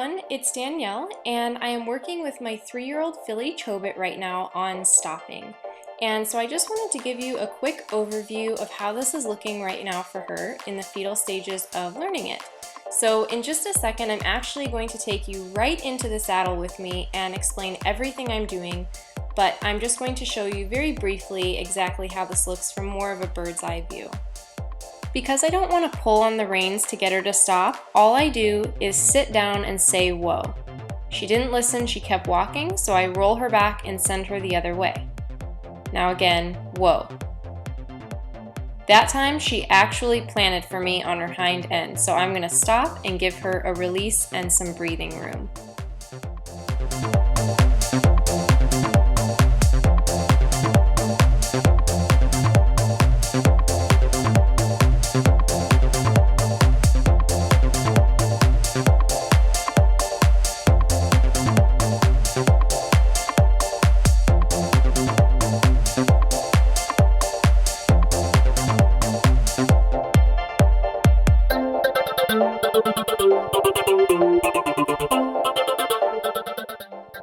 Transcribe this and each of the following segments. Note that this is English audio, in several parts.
everyone, it's Danielle, and I am working with my 3-year-old filly Chobit right now on stopping. And so I just wanted to give you a quick overview of how this is looking right now for her in the fetal stages of learning it. So in just a second, I'm actually going to take you right into the saddle with me and explain everything I'm doing, but I'm just going to show you very briefly exactly how this looks from more of a bird's eye view. Because I don't want to pull on the reins to get her to stop, all I do is sit down and say whoa. She didn't listen, she kept walking, so I roll her back and send her the other way. Now again, whoa. That time she actually planted for me on her hind end, so I'm going to stop and give her a release and some breathing room.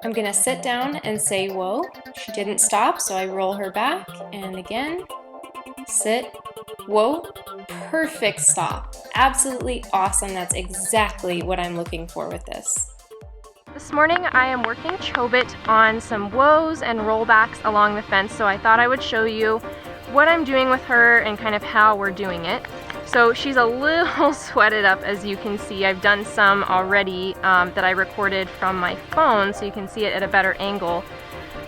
I'm gonna sit down and say whoa. She didn't stop, so I roll her back, and again, sit, whoa, perfect stop. Absolutely awesome, that's exactly what I'm looking for with this. This morning I am working Chobit on some whoas and rollbacks along the fence, so I thought I would show you what I'm doing with her and kind of how we're doing it. So she's a little sweated up, as you can see. I've done some already that I recorded from my phone, so you can see it at a better angle.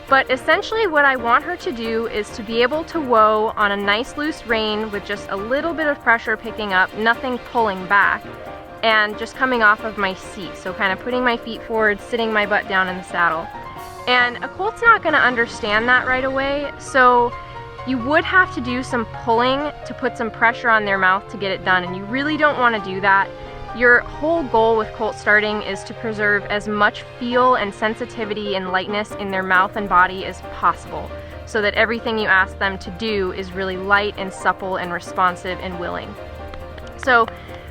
But essentially what I want her to do is to be able to whoa on a nice loose rein with just a little bit of pressure picking up, nothing pulling back, and just coming off of my seat. So kind of putting my feet forward, sitting my butt down in the saddle. And a colt's not going to understand that right away, so you would have to do some pulling to put some pressure on their mouth to get it done, and you really don't want to do that. Your whole goal with colt starting is to preserve as much feel and sensitivity and lightness in their mouth and body as possible, so that everything you ask them to do is really light and supple and responsive and willing. So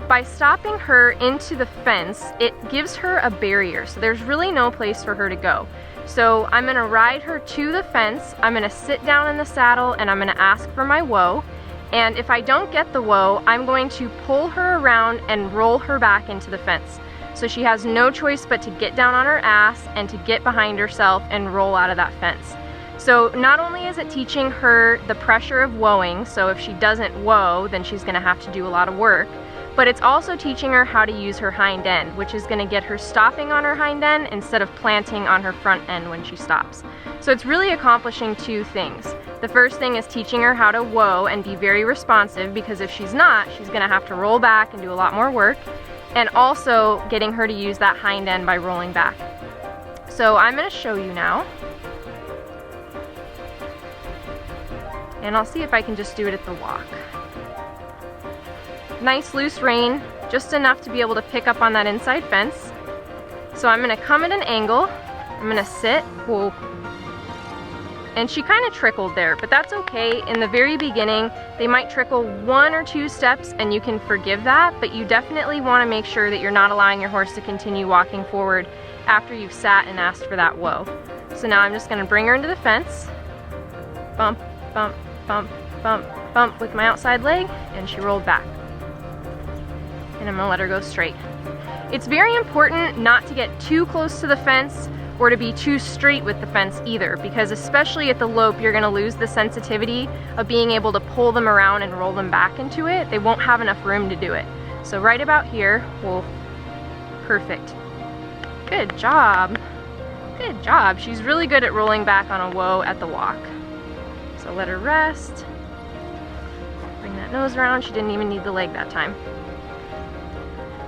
by stopping her into the fence, it gives her a barrier, so there's really no place for her to go. So I'm going to ride her to the fence, I'm going to sit down in the saddle, and I'm going to ask for my whoa. And if I don't get the whoa, I'm going to pull her around and roll her back into the fence. So she has no choice but to get down on her ass and to get behind herself and roll out of that fence. So not only is it teaching her the pressure of whoaing, so if she doesn't whoa, then she's going to have to do a lot of work, but it's also teaching her how to use her hind end, which is going to get her stopping on her hind end instead of planting on her front end when she stops. So it's really accomplishing two things. The first thing is teaching her how to whoa and be very responsive, because if she's not, she's going to have to roll back and do a lot more work, and also getting her to use that hind end by rolling back. So I'm going to show you now, and I'll see if I can just do it at the walk. Nice loose rein, just enough to be able to pick up on that inside fence. So I'm going to come at an angle, I'm going to sit, whoa, and she kind of trickled there, but that's okay. In the very beginning, they might trickle 1 or 2 steps and you can forgive that, but you definitely want to make sure that you're not allowing your horse to continue walking forward after you've sat and asked for that whoa. So now I'm just going to bring her into the fence, bump, bump, bump, bump, bump with my outside leg, and she rolled back. And I'm going to let her go straight. It's very important not to get too close to the fence or to be too straight with the fence either, because especially at the lope, you're going to lose the sensitivity of being able to pull them around and roll them back into it. They won't have enough room to do it. So right about here, well, perfect. Good job. Good job. She's really good at rolling back on a whoa at the walk. So let her rest. Bring that nose around. She didn't even need the leg that time.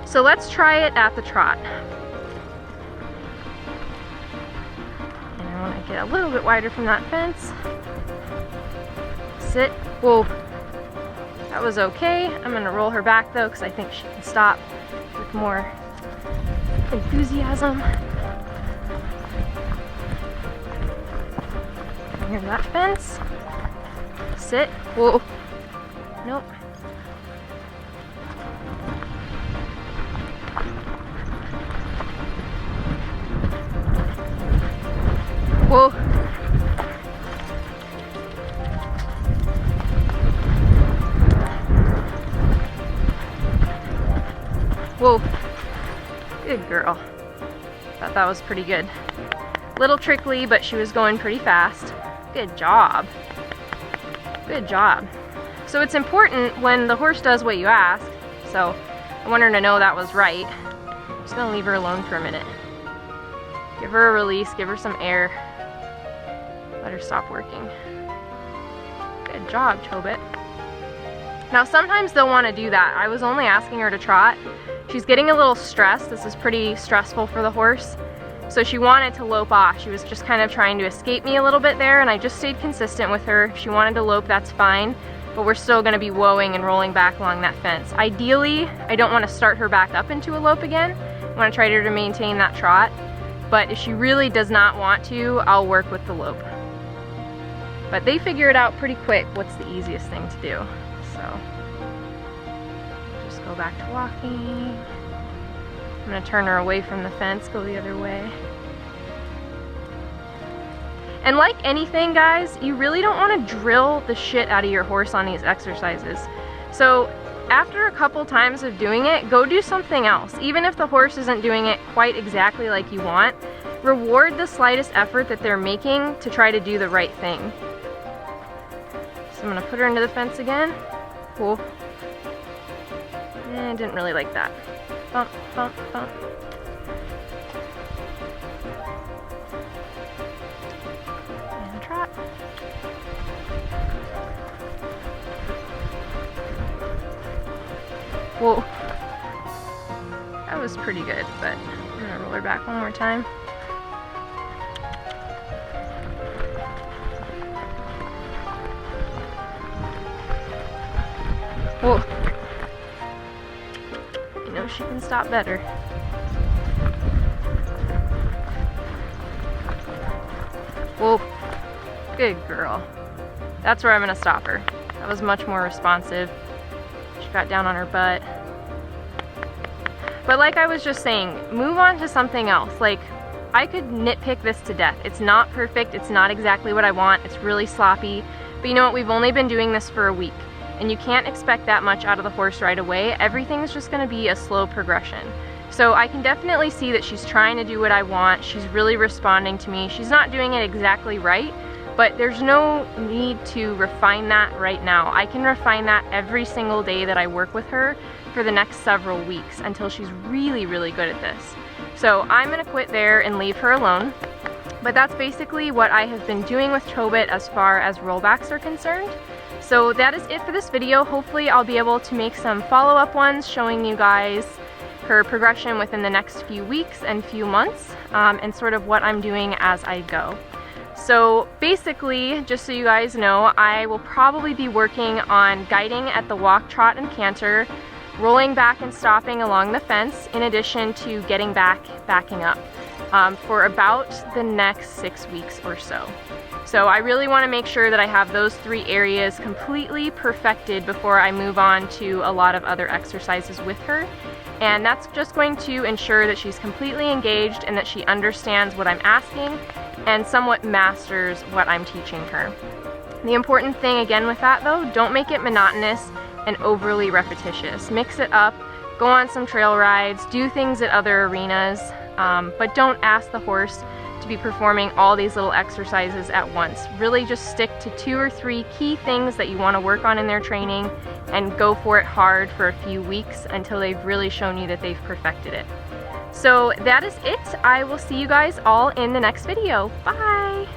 So let's try it at the trot. And I want to get a little bit wider from that fence. Sit. Whoa. That was okay. I'm going to roll her back though, because I think she can stop with more enthusiasm. Here's that fence. Sit. Whoa. Nope. Whoa. Whoa. Good girl. Thought that was pretty good. Little trickly, but she was going pretty fast. Good job. Good job. So it's important when the horse does what you ask. So I want her to know that was right. I'm just gonna leave her alone for a minute. Give her a release, give her some air. Let her stop working. Good job, Chobit. Now sometimes they'll want to do that. I was only asking her to trot. She's getting a little stressed. This is pretty stressful for the horse. So she wanted to lope off. She was just kind of trying to escape me a little bit there, and I just stayed consistent with her. If she wanted to lope, that's fine, but we're still gonna be woeing and rolling back along that fence. Ideally, I don't want to start her back up into a lope again. I want to try to maintain that trot, but if she really does not want to, I'll work with the lope. But they figure it out pretty quick what's the easiest thing to do. So just go back to walking. I'm gonna turn her away from the fence, go the other way. And like anything, guys, you really don't want to drill the shit out of your horse on these exercises. So after a couple times of doing it, go do something else. Even if the horse isn't doing it quite exactly like you want, reward the slightest effort that they're making to try to do the right thing. So I'm gonna put her into the fence again. Cool. I didn't really like that. Bump, bump, bump. And trot. Whoa. That was pretty good, but I'm gonna roll her back one more time. Whoa. I know she can stop better. Whoa. Good girl. That's where I'm gonna stop her. That was much more responsive. She got down on her butt. But like I was just saying, move on to something else. Like, I could nitpick this to death. It's not perfect, it's not exactly what I want, it's really sloppy. But you know what, we've only been doing this for a week, and you can't expect that much out of the horse right away. Everything's just gonna be a slow progression. So I can definitely see that she's trying to do what I want. She's really responding to me. She's not doing it exactly right, but there's no need to refine that right now. I can refine that every single day that I work with her for the next several weeks until she's really, really good at this. So I'm gonna quit there and leave her alone. But that's basically what I have been doing with Chobit as far as rollbacks are concerned. So that is it for this video. Hopefully I'll be able to make some follow-up ones showing you guys her progression within the next few weeks and few months, and sort of what I'm doing as I go. So basically, just so you guys know, I will probably be working on guiding at the walk, trot, and canter, rolling back and stopping along the fence, in addition to getting back, backing up, for about the next 6 weeks or so. So I really want to make sure that I have those 3 areas completely perfected before I move on to a lot of other exercises with her. And that's just going to ensure that she's completely engaged and that she understands what I'm asking and somewhat masters what I'm teaching her. The important thing again with that though, don't make it monotonous and overly repetitious. Mix it up, go on some trail rides, do things at other arenas, but don't ask the horse to be performing all these little exercises at once. Really just stick to 2 or 3 key things that you want to work on in their training and go for it hard for a few weeks until they've really shown you that they've perfected it. So that is it. I will see you guys all in the next video. Bye!